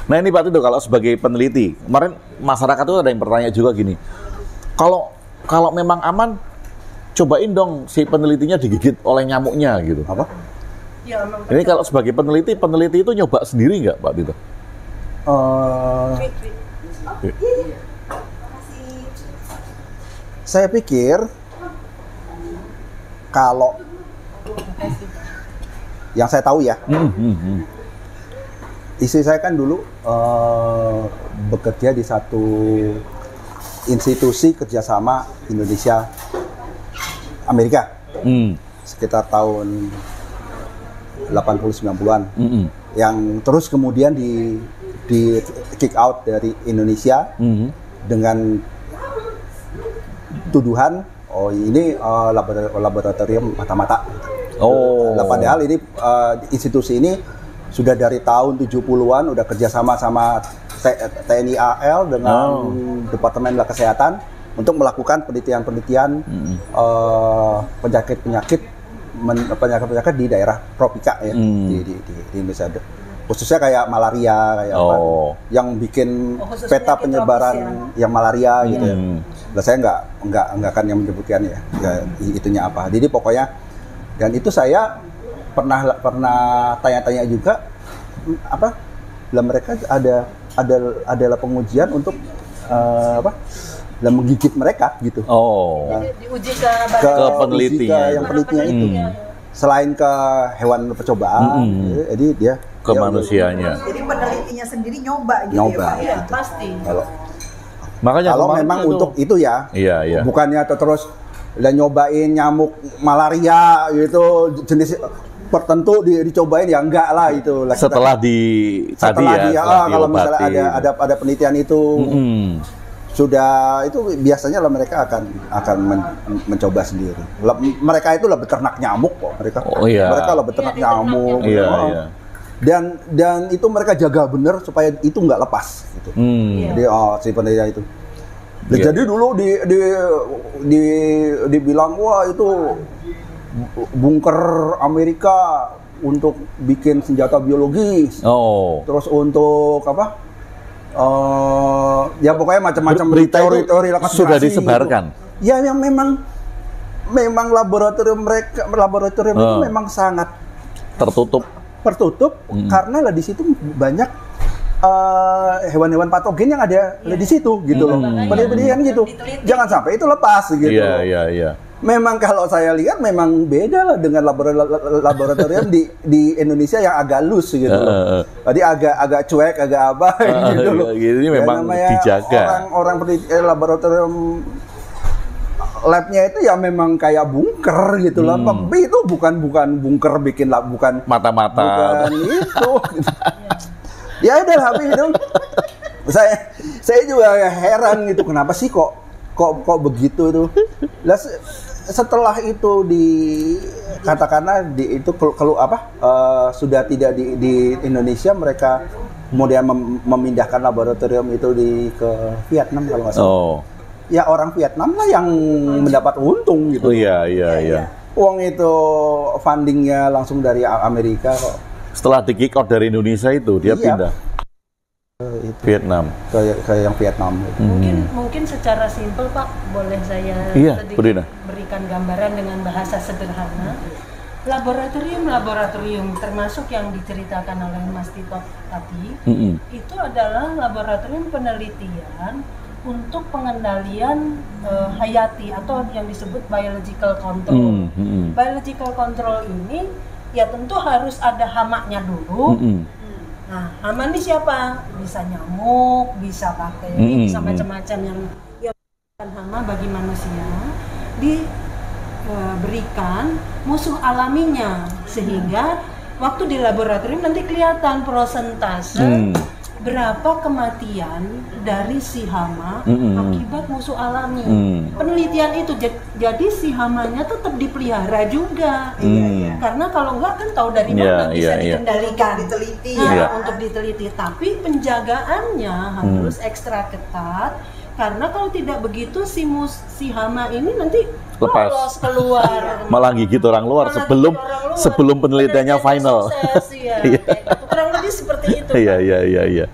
Nah ini Pak Tito, kalau sebagai peneliti, kemarin masyarakat itu ada yang bertanya juga gini, kalau memang aman, cobain dong si penelitinya digigit oleh nyamuknya gitu. Apa? Ya, Ini kalau sebagai peneliti itu nyoba sendiri nggak Pak Tito? Saya pikir kalau yang saya tahu ya, istri saya kan dulu bekerja di satu institusi kerjasama Indonesia Amerika sekitar tahun 80-90-an yang terus kemudian di kick out dari Indonesia dengan tuduhan ini laboratorium mata-mata. Padahal ini institusi ini sudah dari tahun 70-an udah kerjasama sama TNI AL dengan Departemen Kesehatan untuk melakukan penelitian-penelitian penyakit-penyakit di daerah tropika ya di Indonesia, khususnya kayak malaria kayak apa yang bikin peta penyebaran yang malaria gitu ya. Nah, saya nggak akan yang menyebutkan ya itunya apa. Jadi pokoknya, dan itu saya pernah tanya-tanya juga apa, lah mereka adalah pengujian untuk dan menggigit mereka gitu. Diuji ke penelitinya. Yang penelitinya itu. Selain ke hewan percobaan, jadi dia ke manusianya. Jadi penelitinya sendiri nyoba gitu Nyoba, ya Pak ya? gitu. Pasti. Makanya Kalau memang untuk itu ya, iya. bukannya terus dan nyobain nyamuk malaria gitu jenis tertentu dicobain ya enggak lah itu. Setelah Kalau misalnya ada penelitian itu sudah itu biasanya lah mereka akan mencoba sendiri. Mereka itu lah beternak nyamuk kok mereka. Mereka lah beternak nyamuk. Dan itu mereka jaga bener supaya itu nggak lepas gitu. Jadi si penelitian itu. Jadi dulu dibilang wah itu bunker Amerika untuk bikin senjata biologis. Terus untuk apa? Ya pokoknya macam-macam teori sudah disebarkan. Gitu. Ya yang memang laboratorium itu memang sangat tertutup karena lah di situ banyak hewan-hewan patogen yang ada di situ gitu loh. Penelitian gitu. Jangan sampai itu lepas gitu. Iya. Memang kalau saya lihat memang beda lah dengan laboratorium di Indonesia yang agak loose gitu loh. Tadi agak cuek, agak apa gitu loh. Ini memang dijaga. Orang laboratorium labnya itu ya memang kayak bunker gitu loh. Tapi itu bukan bunker bikin bukan mata-mata. Bukan itu. Ya udah habis itu. Saya juga heran gitu, kenapa sih kok begitu tuh. Setelah itu katakanlah itu sudah tidak di Indonesia, mereka kemudian memindahkan laboratorium itu ke Vietnam kalau nggak salah. Ya orang Vietnam lah yang mendapat untung gitu. Iya. Uang itu fundingnya langsung dari Amerika kok. Setelah di kick out dari Indonesia itu dia pindah Vietnam ke yang Vietnam. Mungkin secara simpel Pak, boleh saya berikan gambaran dengan bahasa sederhana. Laboratorium termasuk yang diceritakan oleh Mas Tito tadi, itu adalah laboratorium penelitian untuk pengendalian hayati atau yang disebut biological control. Biological control ini ya tentu harus ada hamanya dulu. Nah, hama ini siapa? Bisa nyamuk, bisa bakteri, bisa macam-macam yang bukan hama bagi manusia. Diberikan musuh alaminya sehingga waktu di laboratorium nanti kelihatan persentase berapa kematian dari si hama akibat musuh alami. Penelitian itu jadi si hamanya tetap dipelihara juga. Karena kalau enggak kan tahu dari mana bisa dikendalikan, diteliti. Untuk diteliti. Tapi penjagaannya harus ekstra ketat. Karena kalau tidak begitu si hama ini nanti lolos keluar. Malah gigit orang luar sebelum penelitiannya final. Kurang lebih seperti itu. Iya.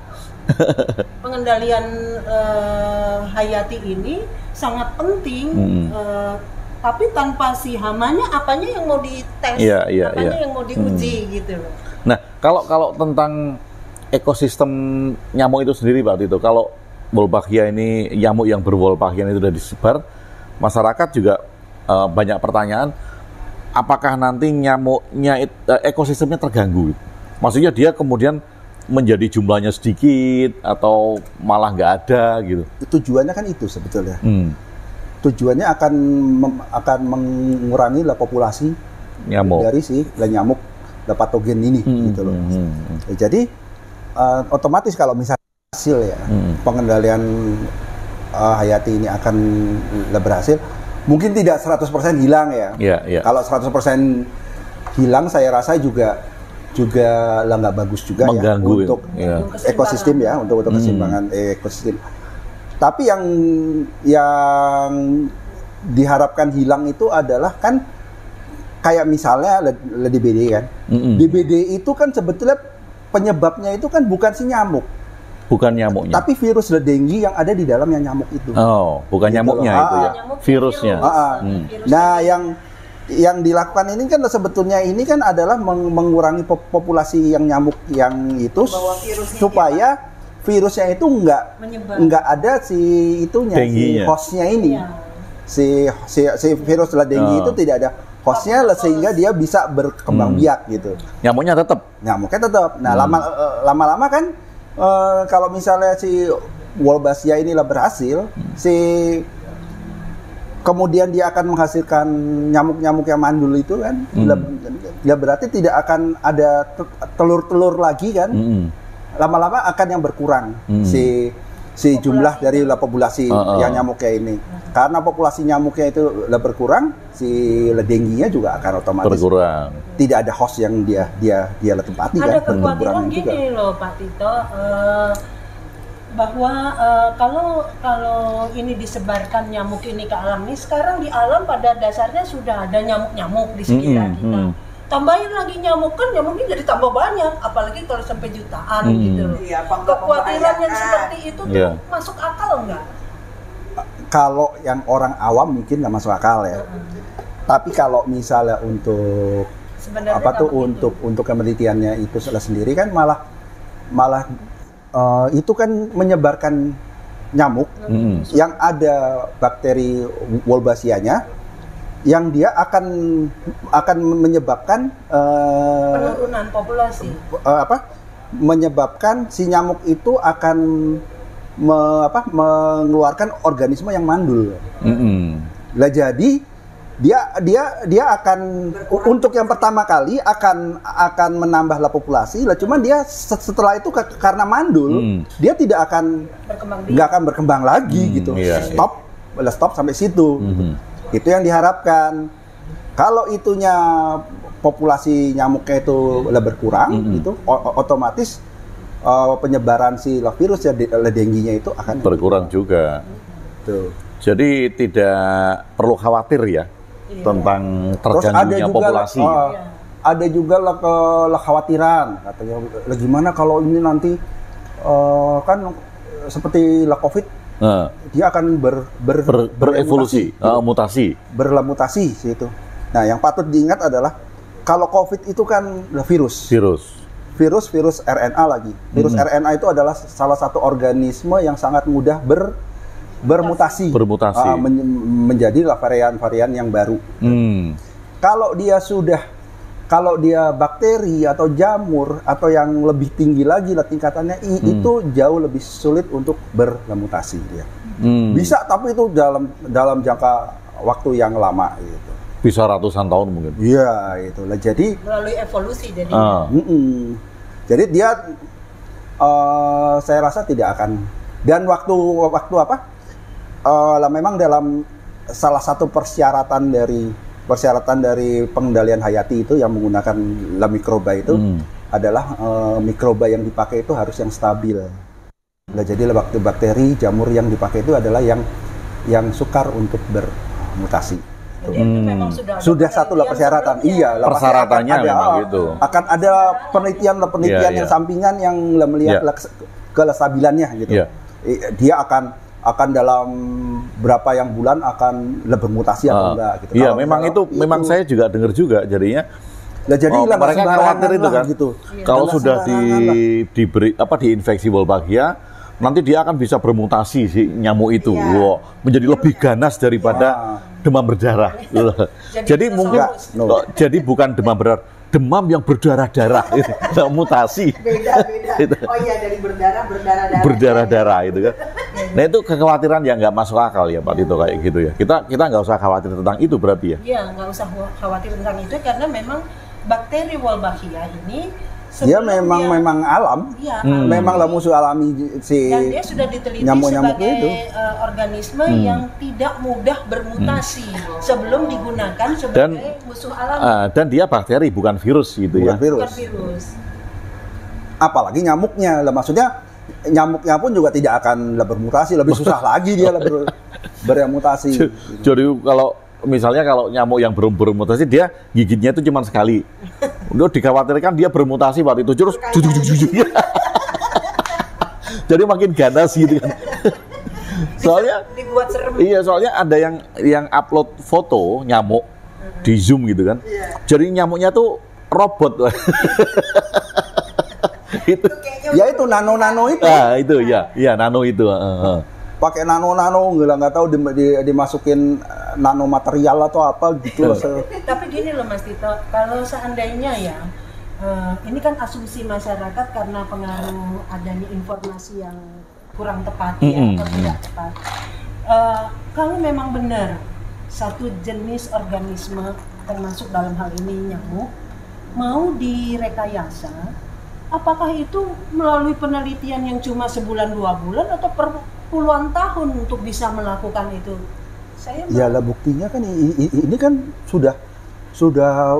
Pengendalian hayati ini sangat penting. Tapi tanpa si hamanya, apanya yang mau dites, apanya yang mau diuji gitu loh. Nah, kalau tentang ekosistem nyamuk itu sendiri Pak Tito, kalau Wolbachia ini, nyamuk yang berwolbachia itu sudah disebar, masyarakat juga banyak pertanyaan, apakah nanti nyamuknya ekosistemnya terganggu? Maksudnya dia kemudian menjadi jumlahnya sedikit atau malah nggak ada gitu? Tujuannya kan itu sebetulnya. Tujuannya akan mengurangi populasi nyamuk dari si nyamuk patogen ini gitu loh. Jadi otomatis kalau misalnya hasil ya pengendalian hayati ini akan berhasil, mungkin tidak 100% hilang ya. Kalau 100% hilang saya rasa juga nggak bagus juga mengganggu ya untuk ekosistem ya, untuk keseimbangan ekosistem. Tapi yang diharapkan hilang itu adalah kan kayak misalnya DBD kan. DBD itu kan sebetulnya penyebabnya itu kan bukan si nyamuk. Bukan nyamuknya. Tapi virus dengue yang ada di dalamnya nyamuk itu. Oh, bukan gitu nyamuknya itu ya. Virusnya. Nah, yang dilakukan ini kan sebetulnya ini kan adalah mengurangi populasi yang nyamuk yang itu supaya virusnya itu nggak ada si itunya, si hostnya ini, si virus dengue itu tidak ada hostnya, sehingga dia bisa berkembang biak gitu. Nyamuknya tetap. Nah lama-lama kan kalau misalnya si Wolbachia ini berhasil, kemudian dia akan menghasilkan nyamuk-nyamuk yang mandul itu kan, ya berarti tidak akan ada telur-telur lagi kan. Lama-lama akan yang berkurang si jumlah dari populasi yang nyamuknya ini. Karena populasi nyamuknya itu berkurang, si dengue-nya juga akan otomatis berkurang. Tidak ada host yang dia tempati. Ada kekhawatiran gini loh Pak Tito, bahwa kalau ini disebarkan nyamuk ini ke alam ini, sekarang di alam pada dasarnya sudah ada nyamuk-nyamuk di sekitar kita. Tambahin lagi nyamuk, kan nyamuknya jadi tambah banyak, apalagi kalau sampai jutaan gitu. Kekhawatiran yang seperti itu tuh masuk akal nggak? Kalau yang orang awam mungkin nggak masuk akal ya. Tapi kalau misalnya untuk untuk penelitiannya itu sendiri kan malah itu kan menyebarkan nyamuk yang ada bakteri Wolbachia-nya, yang dia akan menyebabkan penurunan populasi. Menyebabkan si nyamuk itu akan mengeluarkan organisme yang mandul. Lah jadi dia akan untuk yang pertama kali akan menambah populasi. Lah cuman dia setelah itu karena mandul dia tidak akan berkembang lagi gitu. Stop sampai situ. Itu yang diharapkan. Kalau itunya populasi nyamuknya itu berkurang, itu otomatis penyebaran si virus dengue-nya itu akan berkurang juga. Tuh. Jadi tidak perlu khawatir ya tentang terganggunya populasi. Ada juga kekhawatiran katanya, gimana kalau ini nanti kan seperti COVID. Dia akan berevolusi, mutasi, bermutasi itu. Nah, yang patut diingat adalah kalau COVID itu kan virus RNA lagi. Virus RNA itu adalah salah satu organisme yang sangat mudah bermutasi. Menjadi varian-varian yang baru. Kalau dia bakteri atau jamur atau yang lebih tinggi lagi tingkatannya, itu jauh lebih sulit untuk bermutasi dia. Bisa, tapi itu dalam jangka waktu yang lama gitu. Bisa ratusan tahun mungkin. Iya, itulah. Jadi melalui evolusi jadi. Jadi dia saya rasa tidak akan. Dan waktu memang dalam salah satu persyaratan dari pengendalian hayati itu yang menggunakan mikroba itu adalah mikroba yang dipakai itu harus yang stabil. Nah, jadi bakteri jamur yang dipakai itu adalah yang sukar untuk bermutasi. Jadi itu memang sudah satu persyaratan. Iya, persyaratannya memang gitu. Akan ada penelitian yang sampingan yang melihat kelestabilannya gitu. Iya. Dia akan dalam berapa yang bulan akan bermutasi atau enggak gitu. Iya, memang saya juga dengar juga jadinya. Nah, jadi mereka khawatir itu kan. Gitu. Kalau sudah diberi diinfeksi Wolbachia, nanti dia akan bisa bermutasi si nyamuk itu. Menjadi lebih ganas daripada demam berdarah. Jadi mungkin jadi bukan demam berdarah, demam yang berdarah-darah itu mutasi. Beda. Oh iya, dari berdarah-darah itu kan. Nah itu kekhawatiran yang nggak masuk akal ya Pak Tito kayak gitu ya. Kita nggak usah khawatir tentang itu berarti ya. Iya, nggak usah khawatir tentang itu karena memang bakteri Wolbachia ini dia memang alam, memanglah musuh alami si dan dia sudah diteliti sebagai organisme yang tidak mudah bermutasi sebelum digunakan sebagai musuh alami. Dan dia bakteri bukan virus gitu bukan ya. Bukan virus. Apalagi nyamuknya, maksudnya nyamuknya pun juga tidak akan bermutasi, lebih susah lagi dia bermutasi. Jadi misalnya kalau nyamuk yang bermutasi dia gigitnya itu cuma sekali. Udah dikhawatirkan dia bermutasi waktu itu terus jujur. Jadi makin ganas gitu kan. Soalnya dibuat serem. Iya, soalnya ada yang upload foto nyamuk di Zoom gitu kan. Jadi nyamuknya tuh robot. Itu. Ya itu nano itu. Itu ya nano itu. Pakai nano nggak tahu dimasukin nano material atau apa gitu. Tapi gini loh Mas Tito, kalau seandainya ya ini kan asumsi masyarakat karena pengaruh adanya informasi yang kurang tepat atau tidak tepat. Kalau memang benar satu jenis organisme termasuk dalam hal ini nyamuk mau direkayasa, apakah itu melalui penelitian yang cuma sebulan 2 bulan atau puluhan tahun untuk bisa melakukan itu? Ya lah buktinya kan ini kan sudah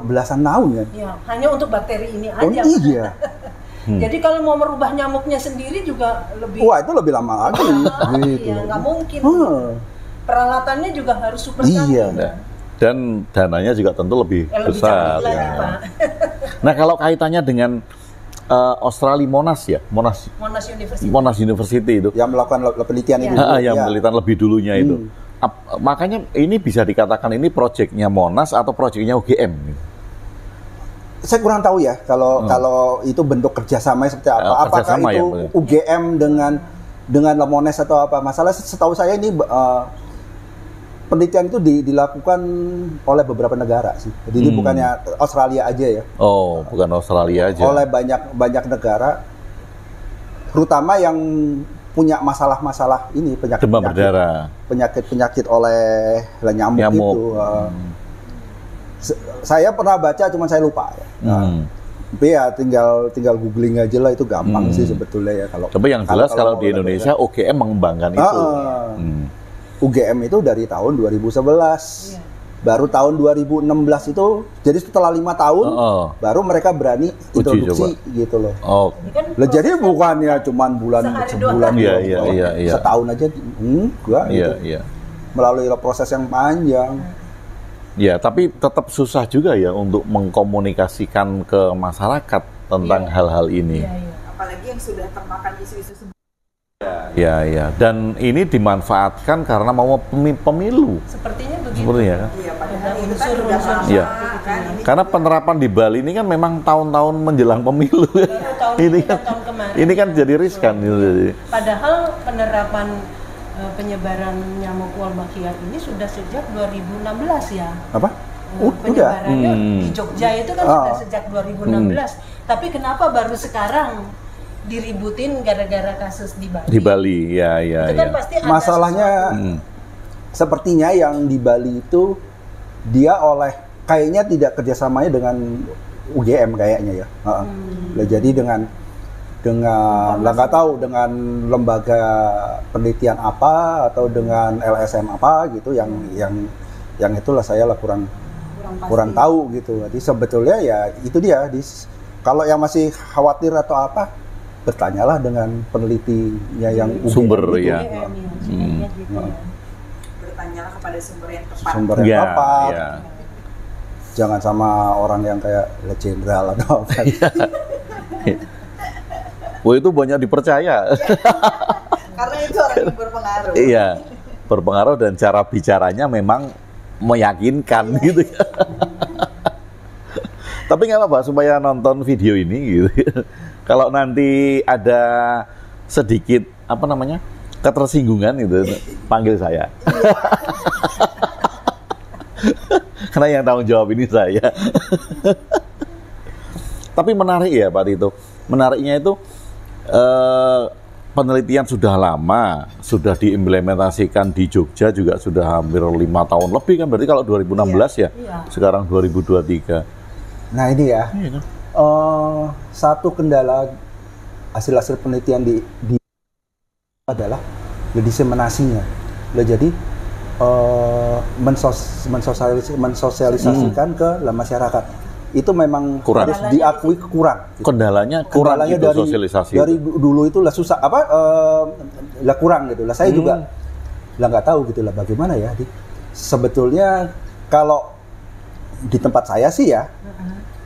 belasan tahun ya. Ya, hanya untuk bakteri ini aja. Iya. Jadi kalau mau merubah nyamuknya sendiri juga lebih. Wah itu lebih lama lagi. Gitu. Ya nggak mungkin. Peralatannya juga harus super canggih. Iya. Dan dananya juga tentu lebih besar. Lebih lagi, Pak. Nah kalau kaitannya dengan Australia Monash University itu yang melakukan penelitian itu yang penelitian lebih dulunya itu makanya ini bisa dikatakan ini proyeknya Monash atau proyeknya UGM. Saya kurang tahu ya kalau itu bentuk kerjasama seperti apa. Apakah itu ya, UGM dengan Monash atau apa? Masalah setahu saya ini penelitian itu dilakukan oleh beberapa negara sih. Jadi ini bukannya Australia aja ya. Oh, bukan Australia aja. Oleh banyak negara, terutama yang punya masalah-masalah ini demam berdarah, penyakit oleh nyamuk. Itu. Saya pernah baca, cuman saya lupa. Tapi ya tinggal googling aja lah, itu gampang sih sebetulnya ya kalau. Tapi yang jelas kalau di Indonesia UGM mengembangkan itu. UGM itu dari tahun 2011, baru tahun 2016 itu, jadi setelah 5 tahun baru mereka berani introduksi gitu loh. Jadi bukannya cuma sebulan, setahun aja, enggak. Melalui proses yang panjang. Ya, tapi tetap susah juga ya untuk mengkomunikasikan ke masyarakat tentang hal-hal ini. Apalagi yang sudah termakan isu-isu sebelumnya. Ya. Dan ini dimanfaatkan karena mau pemilu. Sepertinya begitu. Sepertinya kan? Iya, padahal itu kan udah lama. Iya. Karena penerapan di Bali ini kan memang tahun-tahun menjelang pemilu. Ini kan jadi riskan. Padahal penerapan penyebaran nyamuk Wolbachia ini sudah sejak 2016 ya. Apa? Penyebarannya di Jogja itu kan sudah sejak 2016. Tapi kenapa baru sekarang diributin gara-gara kasus di Bali? Di Bali, ya. Itu kan pasti ada masalahnya sepertinya yang di Bali itu dia kayaknya tidak kerjasamanya dengan UGM kayaknya ya. Jadi dengan nggak tahu dengan lembaga penelitian apa atau dengan LSM apa gitu yang itulah saya kurang tahu gitu. Jadi sebetulnya ya itu dia. Kalau yang masih khawatir atau apa, bertanyalah dengan penelitinya yang sumber UGM ya. Bertanyalah kepada sumber yang tepat. Sumber yang tepat. Ya. Jangan sama orang yang kayak jenderal atau apa. Wah, itu banyak dipercaya. Karena itu orang yang berpengaruh. Iya, berpengaruh dan cara bicaranya memang meyakinkan gitu ya. Tapi nggak apa-apa supaya nonton video ini gitu. Kalau nanti ada sedikit apa namanya ketersinggungan itu panggil saya. Karena yang tanggung jawab ini saya. Tapi menarik ya Pak Tito. Menariknya itu penelitian sudah lama, sudah diimplementasikan di Jogja juga sudah hampir 5 tahun lebih kan, berarti kalau 2016 ya, sekarang 2023. Nah ini ya, satu kendala hasil-hasil penelitian di adalah diseminasinya. Jadi mensosialisasikan ke masyarakat. Itu memang kurang. Harus diakui kurang. Gitu. Kendalanya gitu, dari sosialisasi. Dari dulu itu lah susah lah kurang gitu lah. Saya juga lah nggak tahu gitu lah bagaimana ya. Sebetulnya kalau di tempat saya sih ya,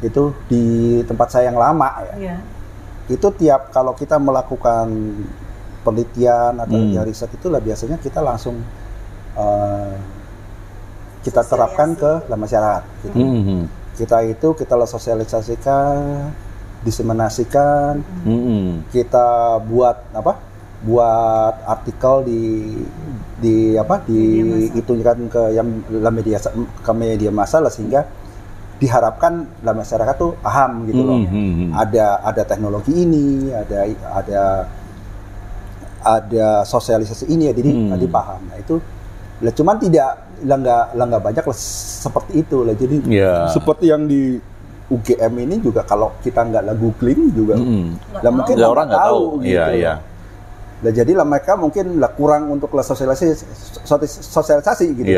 itu di tempat saya yang lama ya. Itu tiap kalau kita melakukan penelitian atau riset itulah biasanya kita langsung kita terapkan ke masyarakat. Gitu. Kita sosialisasikan, diseminasikan, kita buat artikel itu kan ke media massa lah, sehingga diharapkan masyarakat tuh paham gitu loh. Ada teknologi ini, ada sosialisasi ini ya, jadi paham. Nah itu cuman nggak banyak lah seperti itu lah. Jadi seperti yang di UGM ini juga kalau kita nggak googling juga mungkin orang nggak tahu gitu. Nah, jadi mereka mungkin kurang untuk sosialisasi gitu.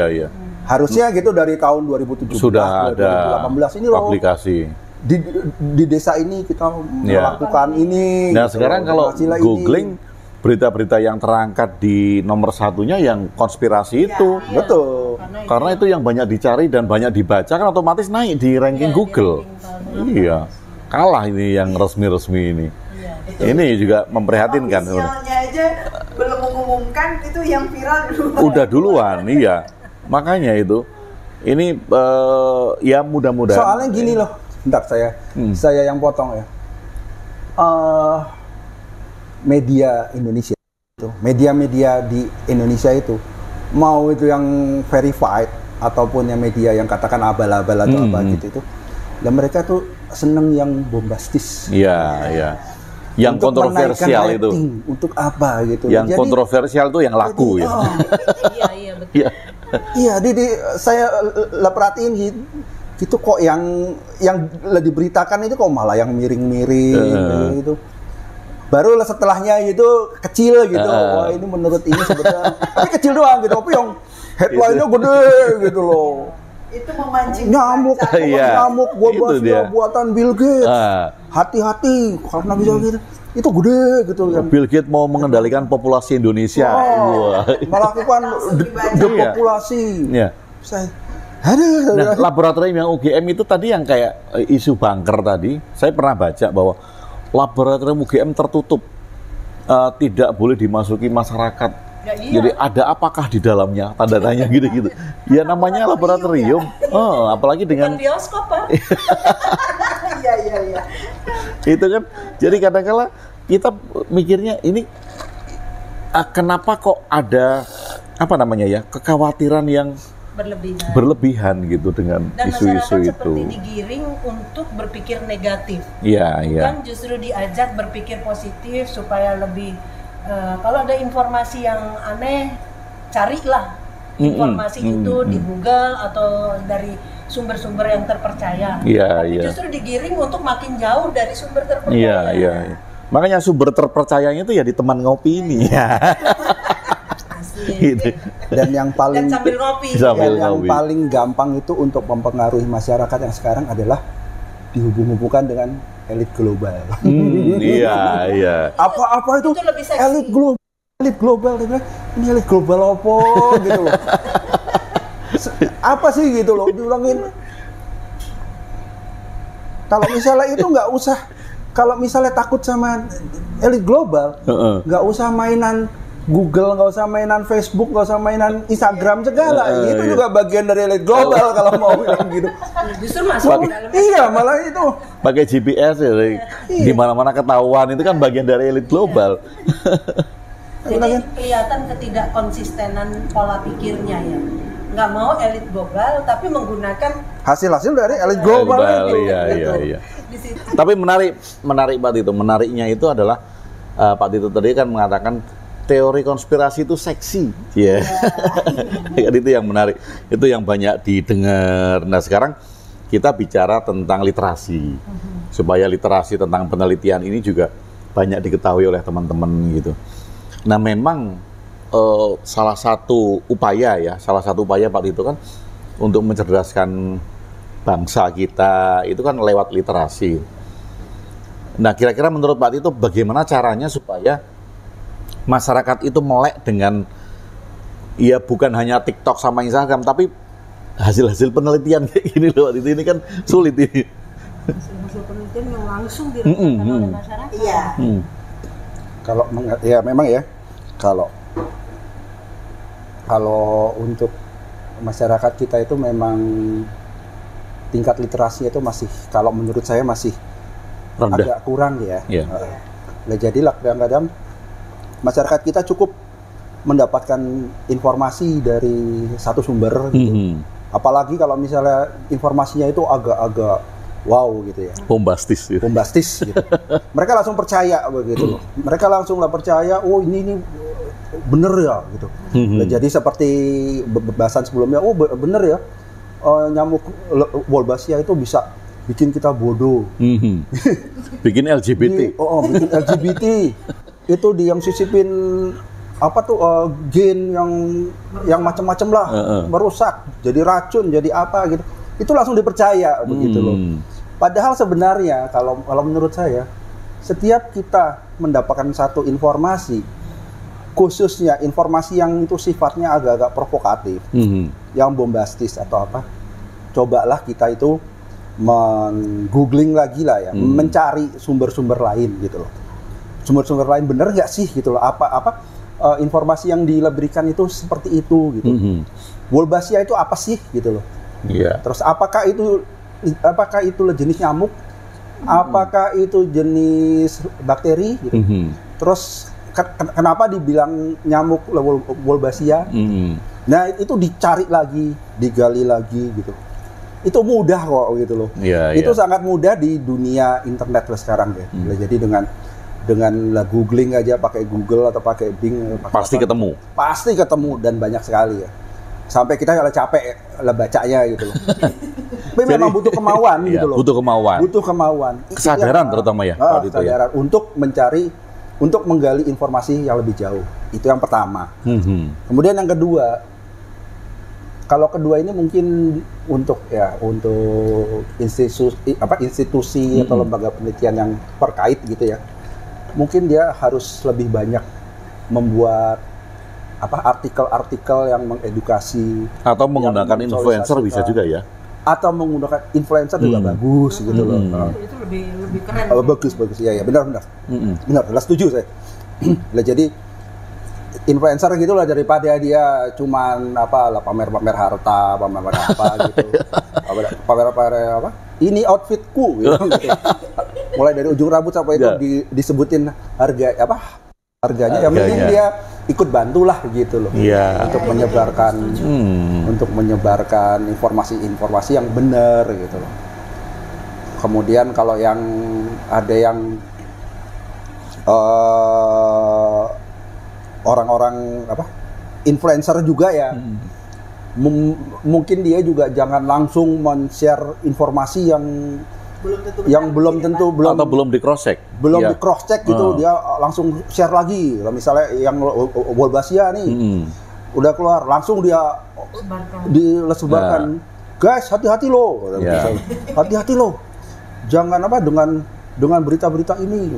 Harusnya gitu dari tahun 2017 sudah ada 2018 ini loh aplikasi di desa ini kita melakukan ini. Nah gitu, sekarang kalau googling berita-berita yang terangkat di nomor satunya yang konspirasi itu, betul. Karena itu yang banyak dicari dan banyak dibaca kan otomatis naik di ranking Google. Kalah ini yang resmi-resmi ini. Ini juga memprihatinkan. Officialnya aja belum mengumumkan, itu yang viral duluan. Udah duluan, iya. Makanya itu, ini ya mudah-mudahan. Soalnya gini loh, bentar saya yang potong ya. Media Indonesia itu, media-media di Indonesia itu, mau itu yang verified ataupun yang media yang katakan abal-abal atau apa gitu itu, dan mereka tuh seneng yang bombastis. Iya. Yang untuk kontroversial itu. Untuk apa gitu. Yang jadi, kontroversial tuh yang laku ya. Iya betul. Iya, saya perhatiin gitu kok yang diberitakan itu kok malah yang miring-miring gitu. Baru setelahnya itu kecil gitu. Wah, ini menurut ini sebetulnya tapi kecil doang gitu. Tapi yang headline-nya gede gitu loh. Itu memancing nyamuk buatan Bill Gates. Hati-hati karena bisa gitu. Itu gede gitu kan. Bill Gates mau mengendalikan populasi Indonesia. Melakukan depopulasi. Nah, laboratorium yang UGM itu tadi yang kayak isu bunker tadi, saya pernah baca bahwa laboratorium UGM tertutup, tidak boleh dimasuki masyarakat. Jadi ada apakah di dalamnya, tanda tanya gitu-gitu. Ya namanya laboratorium, apalagi dengan bioskop Pak. Iya. Itu kan, jadi kadang-kala kita mikirnya ini kenapa kok ada kekhawatiran yang berlebihan gitu dengan isu-isu itu. Seperti digiring untuk berpikir negatif. Iya. Kan justru diajak berpikir positif supaya lebih kalau ada informasi yang aneh, carilah informasi itu di Google atau dari sumber-sumber yang terpercaya. Tapi justru digiring untuk makin jauh dari sumber terpercaya. Iya. Makanya sumber terpercayanya itu ya di teman ngopi ini. Gitu. Dan yang paling sambil ngopi. Yang paling gampang itu untuk mempengaruhi masyarakat yang sekarang adalah dihubung-hubungkan dengan elit global. Iya. Apa itu elit global? Ini elit global apa gitu loh. Apa sih gitu loh, diulangin. Kalau misalnya itu nggak usah kalau misalnya takut sama elit global, nggak usah mainan Google, nggak usah mainan Facebook, nggak usah mainan Instagram segala. Itu juga bagian dari elit global kalau mau bilang gitu. Justru masuk dalam. Iya, malah itu. Pakai GPS ya, di mana-mana ketahuan itu kan bagian dari elit global. Jadi kelihatan ketidakkonsistenan pola pikirnya ya. Nggak mau elit global, tapi menggunakan hasil-hasil dari elit global itu. Iya. Tapi menarik Pak Tito. Menariknya itu adalah Pak Tito tadi kan mengatakan teori konspirasi itu seksi, ya. Yeah. Itu yang menarik, itu yang banyak didengar. Nah sekarang kita bicara tentang literasi, supaya literasi tentang penelitian ini juga banyak diketahui oleh teman-teman gitu. Nah memang salah satu upaya Pak Tito kan untuk mencerdaskan bangsa kita itu kan lewat literasi. Nah kira-kira menurut Pak Tito bagaimana caranya supaya masyarakat itu melek dengan ya bukan hanya TikTok sama Instagram tapi hasil-hasil penelitian kayak gini loh, ini kan sulit ini. Hasil penelitian yang langsung dirasakan oleh masyarakat. Iya. Kalau ya memang ya kalau untuk masyarakat kita itu memang tingkat literasi itu masih, kalau menurut saya masih rendah, agak kurang ya. Yeah. Nah jadilah kadang-kadang masyarakat kita cukup mendapatkan informasi dari satu sumber gitu. Apalagi kalau misalnya informasinya itu agak-agak wow gitu ya. Bombastis gitu. Mereka langsung percaya begitu loh. Mereka langsung lah percaya, oh ini bener ya gitu. Nah, jadi seperti bahasan sebelumnya, oh bener ya. Nyamuk Wolbachia itu bisa bikin kita bodoh. Bikin LGBT. Bikin LGBT. Itu yang sisipin apa tuh gen yang macam-macam lah, merusak, jadi racun, jadi apa gitu. Itu langsung dipercaya begitu loh. Padahal sebenarnya kalau menurut saya, setiap kita mendapatkan satu informasi, khususnya informasi yang itu sifatnya agak-agak provokatif, yang bombastis atau apa, cobalah kita itu men-googling lagi lah ya, mencari sumber-sumber lain gitu loh. Sumber-sumber lain bener nggak sih gitu loh, informasi yang diberikan itu seperti itu gitu. Wolbachia itu apa sih gitu loh. Yeah. Terus apakah itu jenis nyamuk, apakah itu jenis bakteri gitu. Terus kenapa dibilang nyamuk Wolbachia? Nah itu dicari lagi, digali lagi gitu. Itu mudah kok gitu loh. Itu sangat mudah di dunia internet sekarang ya. Jadi dengan googling aja, pakai Google atau pakai Bing, pasti ketemu dan banyak sekali ya. Sampai kita capek bacanya gitu loh. Tapi memang butuh kemauan gitu loh. Butuh kemauan. Kesadaran terutama ya. Kesadaran untuk menggali informasi yang lebih jauh. Itu yang pertama. Kemudian yang kedua, kalau kedua ini mungkin untuk institusi atau lembaga penelitian yang terkait gitu ya. Mungkin dia harus lebih banyak membuat artikel-artikel yang mengedukasi, atau menggunakan influencer bisa juga ya. Atau menggunakan influencer juga bagus gitu loh. Itu lebih keren. Bagus ya benar. Benar, setuju saya. Nah, jadi influencer gitulah daripada dia cuman pamer harta, pamer apa gitu. pamer apa? Ini outfitku gitu. Mulai dari ujung rambut sampai itu disebutin harganya. Yang penting dia ikut bantulah gitu loh. Untuk menyebarkan informasi yang benar gitu loh. Kemudian kalau yang ada yang orang-orang influencer juga ya, mungkin dia juga jangan langsung men-share informasi yang belum tentu belum di cross check gitu, dia langsung share lagi. Misalnya yang Wolbachia nih udah keluar, langsung dia disebarkan. Guys, hati-hati loh. Hati-hati loh. Jangan dengan berita-berita ini.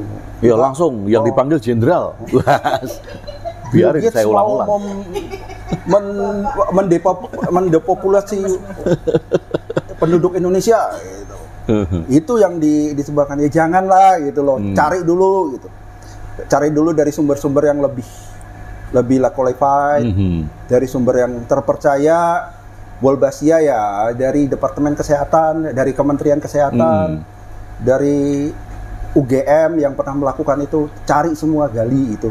Ya langsung yang dipanggil jenderal. Biarin saya ulang-ulang. Mendepopulasi penduduk Indonesia gitu. Itu yang disebabkan ya janganlah gitu loh, cari dulu gitu. Cari dulu dari sumber-sumber yang lebih qualified, dari sumber yang terpercaya. Wolbachia ya dari Departemen Kesehatan, dari Kementerian Kesehatan, dari UGM yang pernah melakukan itu, cari semua, gali itu.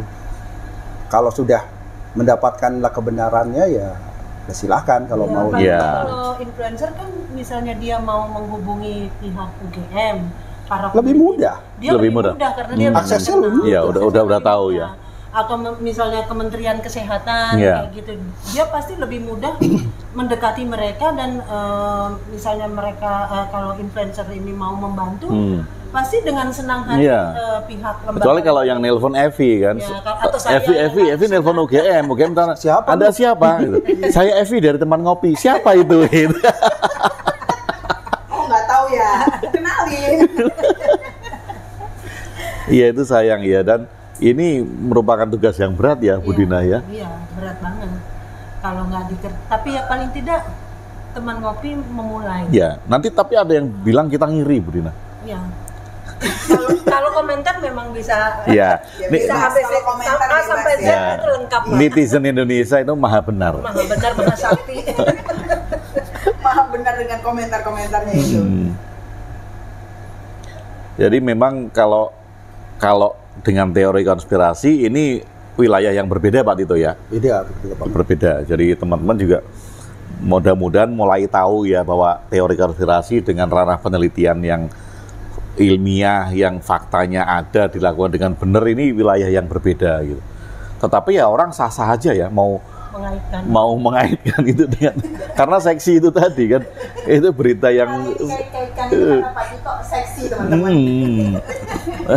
Kalau sudah mendapatkanlah kebenarannya ya silahkan kalau mau. Kalau influencer kan misalnya dia mau menghubungi pihak UGM, lebih mudah. Dia lebih mudah karena dia aksesnya lebih mudah. Ya udah tahu ya. Atau misalnya Kementerian Kesehatan kayak gitu, dia pasti lebih mudah mendekati mereka dan misalnya mereka kalau influencer ini mau membantu, pasti dengan senang hati pihak lembaga. Kecuali kalau yang nelpon Evi kan, Evi nelpon UGM tanya, siapa? Anda siapa? Gitu. Saya Evi dari teman ngopi. Siapa itu? Oh nggak tahu ya, kenalin. Iya itu sayang ya, dan ini merupakan tugas yang berat ya, Bu Dina ya. Iya, berat banget. Kalau nggak tapi ya paling tidak teman ngopi memulai. Ya, nanti tapi ada yang bilang kita ngiri, Bu Dina. Iya. Kalau komentar memang bisa. Iya. Bisa sampai Z itu lengkap. Netizen Indonesia itu maha benar. Maha benar, maha sakti. Maha benar dengan komentar-komentarnya itu. Jadi memang kalau dengan teori konspirasi ini wilayah yang berbeda Pak Tito ya. Berbeda. Jadi teman-teman juga mudah-mudahan mulai tahu ya bahwa teori konspirasi dengan ranah penelitian yang ilmiah, yang faktanya ada, dilakukan dengan benar, ini wilayah yang berbeda gitu. Tetapi ya orang sah-sah aja ya mau mengaitkan itu dengan karena seksi itu tadi kan, itu berita yang karena Pak Tito seksi teman-teman.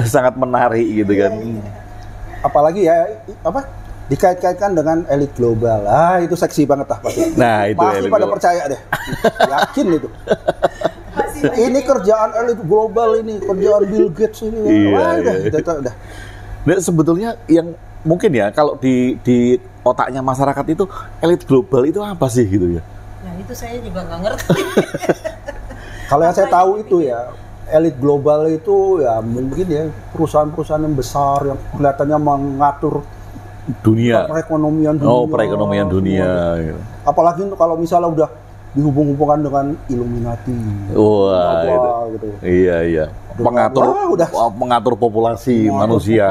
Sangat menarik gitu kan. Apalagi ya dikait-kaitkan dengan elit global. Itu seksi banget pasti. Nah, itu pasti pada percaya deh. Yakin itu. Ini kerjaan elit global ini, kerjaan Bill Gates ini. Udah. Nah, sebetulnya yang mungkin ya kalau di otaknya masyarakat itu elit global itu apa sih gitu ya? Ya itu saya juga nggak ngerti. Kalau yang saya tahu itu ya elit global itu ya mungkin ya perusahaan-perusahaan yang besar yang kelihatannya mengatur dunia, perekonomian dunia. Oh, perekonomian dunia. Gitu. Apalagi kalau misalnya udah dihubung-hubungkan dengan Illuminati. Wah, gitu. Iya. Mengatur populasi manusia.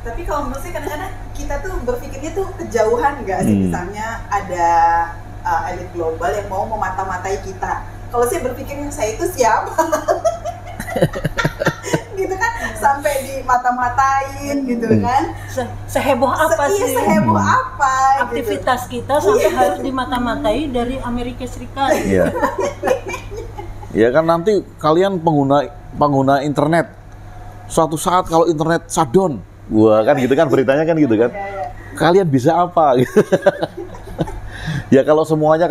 Tapi kalau menurut saya kadang-kadang kita tuh berpikirnya tuh kejauhan nggak sih? Misalnya ada elit global yang mau memata-matai kita. Kalau saya berpikirnya saya itu siapa? Gitu kan, sampai dimata-matain gitu kan. Seheboh apa sih? Seheboh apa? Aktivitas gitu. Kita sampai harus dimata-matai dari Amerika Serikat. Iya. Ya kan nanti kalian pengguna internet. Suatu saat kalau internet shutdown, wah kan gitu kan beritanya kan gitu kan. Kalian bisa apa? Ya kalau semuanya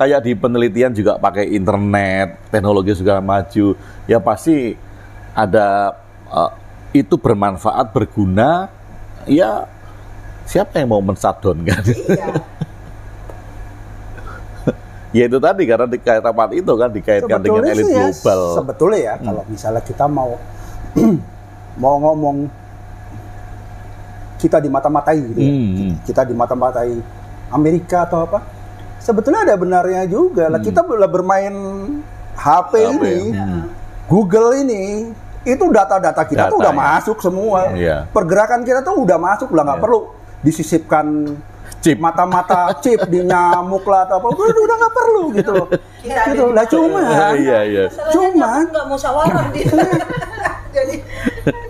kayak di penelitian juga pakai internet, teknologi juga maju, ya pasti ada itu bermanfaat, berguna, ya siapa yang mau men-shutdown kan? Iya. Ya itu tadi karena dikaitkan dengan elit global. Sebetulnya ya kalau misalnya kita mau ngomong kita dimata-matai gitu ya. Kita dimata-matai Amerika atau apa? Sebetulnya ada benarnya juga lah. Kita bermain HP ini, Google ini, itu data-data kita tuh udah masuk semua. Pergerakan kita tuh udah masuk, udah nggak perlu disisipkan chip, mata-mata chip di nyamuk lah atau apa, udah nggak perlu gitu loh. Gitu lah, cuman nggak musyawarah dia.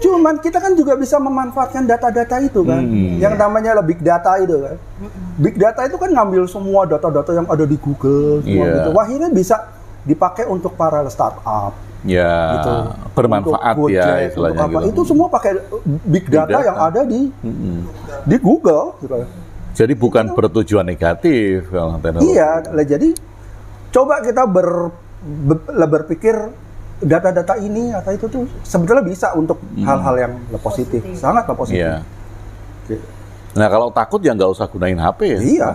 Cuman kita kan juga bisa memanfaatkan data-data itu kan, yang namanya big data itu kan. Big data itu kan ngambil semua data-data yang ada di Google, semua gitu. Wah, ini bisa dipakai untuk para startup. Ya, gitu. Bermanfaat untuk ya istilahnya gitu. Itu semua pakai big data yang ada di Google gitu. Jadi bukan bertujuan negatif kalau teknologi. Iya, jadi coba kita berpikir data-data ini atau itu tuh sebetulnya bisa untuk hal-hal yang positif, sangat positif. Iya. Nah kalau takut ya nggak usah gunain HP ya. Iya.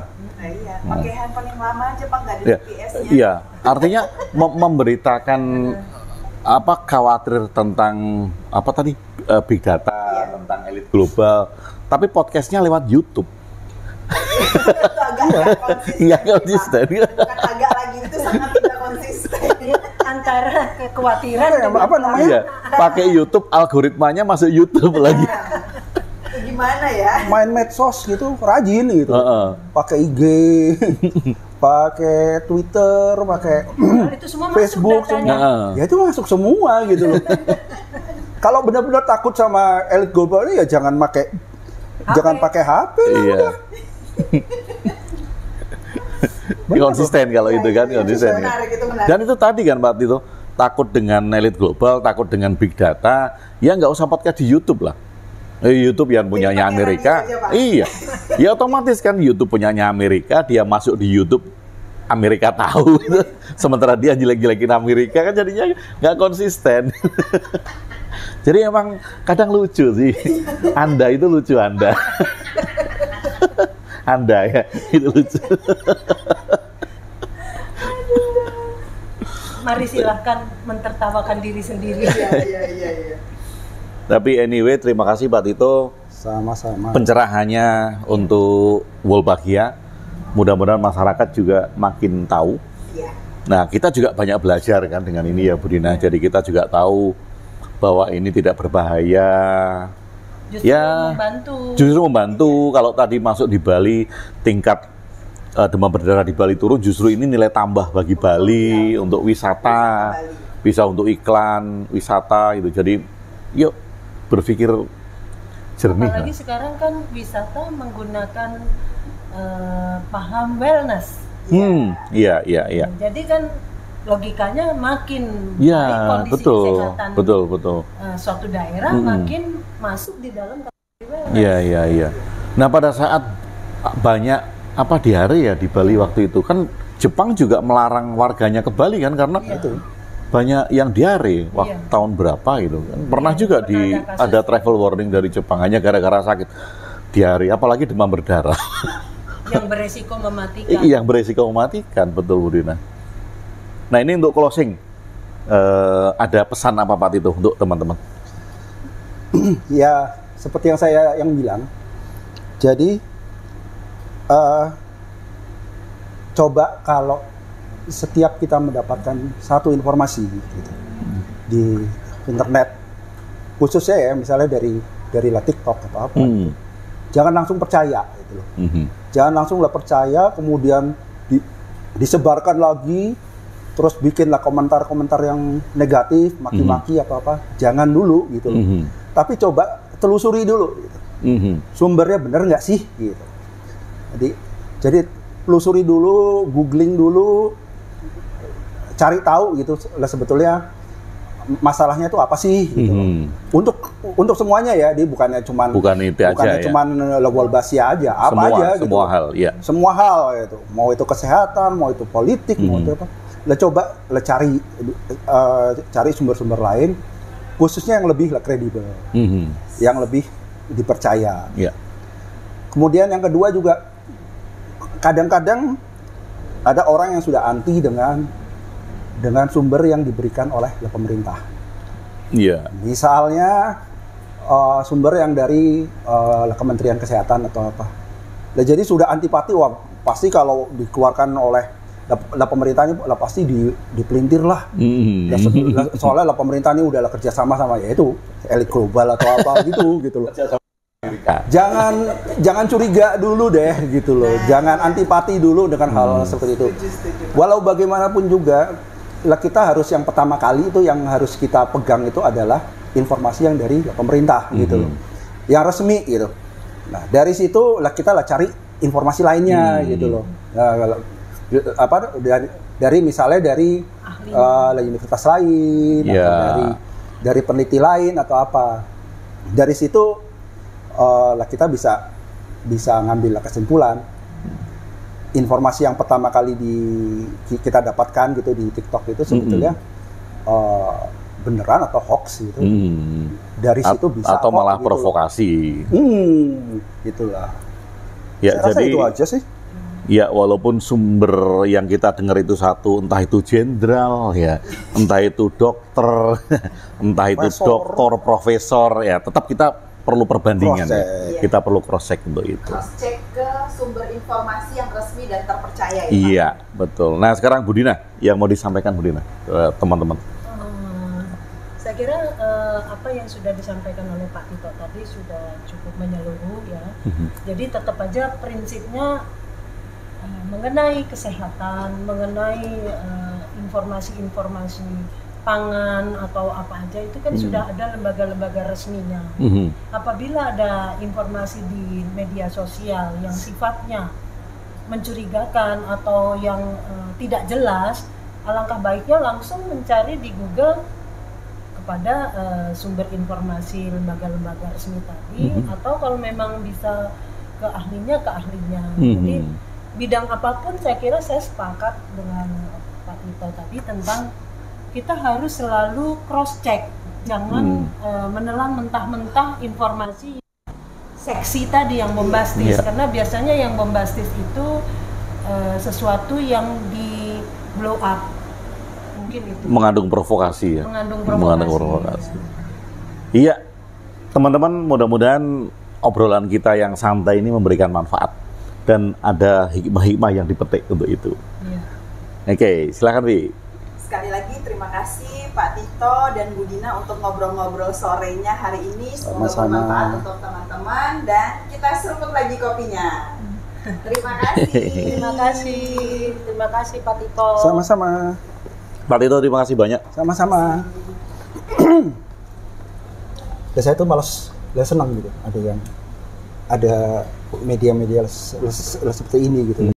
pakai handphone yang lama aja Pak, nggak ada GPS-nya. Iya, artinya memberitakan apa khawatir tentang apa tadi big data, tentang elit global, tapi podcastnya lewat YouTube. Itu agak nggak konsisten. Bukan agak lagi, itu sangat tidak konsisten. Antara kekhawatiran apa namanya? Iya, pakai YouTube, algoritmanya masuk YouTube lagi. Gimana ya? Main medsos gitu, rajin gitu. Pakai IG, pakai Twitter, pakai itu semua Facebook, masuk datanya. Ya itu masuk semua gitu loh. Kalau benar-benar takut sama elit global ini ya jangan pakai HP lah. Iya. Konsisten kalau itu kan, konsisten. Menarik. Dan itu tadi kan Pak Tito, takut dengan elit global, takut dengan big data, ya nggak usah podcast di YouTube lah. YouTube yang punyanya Amerika, iya, ya otomatis kan YouTube punyanya Amerika, dia masuk di YouTube, Amerika tahu, sementara dia jelek-jelekin Amerika kan jadinya nggak konsisten. Jadi emang kadang lucu sih, Anda itu lucu Anda. Anda ya, itu lucu. Mari silahkan mentertawakan diri sendiri. Iya. Tapi anyway, terima kasih Pak Tito. Sama-sama. Pencerahannya untuk Wolbachia. Mudah-mudahan masyarakat juga makin tahu. Iya. Nah, kita juga banyak belajar kan dengan ini ya Bu Dina. Jadi kita juga tahu bahwa ini tidak berbahaya. Justru membantu. Kalau tadi masuk di Bali, tingkat demam berdarah di Bali turun, justru ini nilai tambah bagi Bali untuk wisata, bisa untuk iklan wisata gitu. Jadi yuk berpikir jernih. Apalagi sekarang kan wisata menggunakan paham wellness. Iya. Jadi kan logikanya makin baik kondisi kesehatan betul. Suatu daerah makin masuk di dalam kategori wellness. Iya. Nah pada saat banyak diare ya di Bali waktu itu kan Jepang juga melarang warganya ke Bali kan karena itu banyak yang diare tahun berapa gitu kan. Pernah juga ada travel warning dari Jepang hanya gara-gara sakit diare, apalagi demam berdarah. Yang beresiko mematikan. Yang beresiko mematikan, betul Bu Dina. Nah ini untuk closing, ada pesan apa Pak Tito untuk teman-teman? Ya seperti yang saya bilang, jadi coba kalau setiap kita mendapatkan satu informasi gitu, di internet, khususnya ya misalnya dari TikTok atau apa, jangan langsung percaya gitu loh. Jangan langsung percaya kemudian disebarkan lagi, terus bikinlah komentar-komentar yang negatif, maki-maki atau apa, jangan dulu gitu loh. Tapi coba telusuri dulu gitu. Sumbernya benar nggak sih gitu. Jadi telusuri dulu, googling dulu, cari tahu gitu sebetulnya masalahnya itu apa sih gitu. Untuk semuanya ya, dia bukan cuman Wolbachia aja, apa aja gitu. Semua hal, ya. Semua hal gitu. Mau itu kesehatan, mau itu politik, mau itu apa. Coba cari sumber-sumber lain, khususnya yang lebih kredibel, yang lebih dipercaya. Yeah. Kemudian yang kedua juga, kadang-kadang ada orang yang sudah anti dengan sumber yang diberikan oleh pemerintah. Iya. Misalnya sumber yang dari Kementerian Kesehatan atau apa. Nah, jadi sudah antipati, wah pasti kalau dikeluarkan oleh pemerintah ini pasti dipelintir lah. Soalnya pemerintah ini udah kerjasama sama yaitu elit global atau apa gitu loh. Jangan curiga dulu deh gitu loh. Jangan antipati dulu dengan hal seperti itu. Walau bagaimanapun juga, kita harus yang pertama kali itu yang harus kita pegang itu adalah informasi yang dari pemerintah gitu loh. Yang resmi gitu. Nah, dari situ kita cari informasi lainnya gitu loh. Dari misalnya dari universitas lain atau dari peneliti lain atau apa. Dari situ kita bisa ngambil kesimpulan. Informasi yang pertama kali kita dapatkan gitu di TikTok itu sebetulnya beneran atau hoax gitu. Dari situ bisa atau malah gitu provokasi. Gitulah. Ya, saya rasa jadi itu aja sih. Ya, walaupun sumber yang kita dengar itu satu, entah itu jenderal ya, entah itu dokter, entah itu doktor, profesor, ya tetap kita perlu perbandingan. Ya. Kita perlu cross check untuk itu. Cross check ke sumber informasi yang resmi dan terpercaya ya, Iya, betul. Nah, sekarang Bu Dina, yang mau disampaikan Bu Dina ke teman-teman. Saya kira apa yang sudah disampaikan oleh Pak Tito tadi sudah cukup menyeluruh ya. Jadi tetap aja prinsipnya mengenai kesehatan, mengenai informasi-informasi pangan atau apa aja itu kan sudah ada lembaga-lembaga resminya. Apabila ada informasi di media sosial yang sifatnya mencurigakan atau yang tidak jelas, alangkah baiknya langsung mencari di Google kepada sumber informasi lembaga-lembaga resmi tadi, atau kalau memang bisa ke ahlinya. Jadi bidang apapun saya kira saya sepakat dengan Pak Tito tadi tentang kita harus selalu cross check, jangan menelan mentah-mentah informasi seksi tadi yang bombastis, karena biasanya yang bombastis itu sesuatu yang di blow up. Mengandung provokasi ya. Mengandung provokasi. Iya, teman-teman, mudah-mudahan obrolan kita yang santai ini memberikan manfaat dan ada hikmah-hikmah yang dipetik untuk itu. Iya. Oke, silakan Wi. Sekali lagi terima kasih Pak Tito dan Bu Dina untuk ngobrol-ngobrol sorenya hari ini. Semoga bermanfaat untuk teman-teman dan kita seruput lagi kopinya. Terima kasih. Terima kasih Pak Tito. Sama-sama. Pak Tito, terima kasih banyak. Sama-sama. Ya saya tuh malas, senang gitu. Ada media-media seperti ini gitu.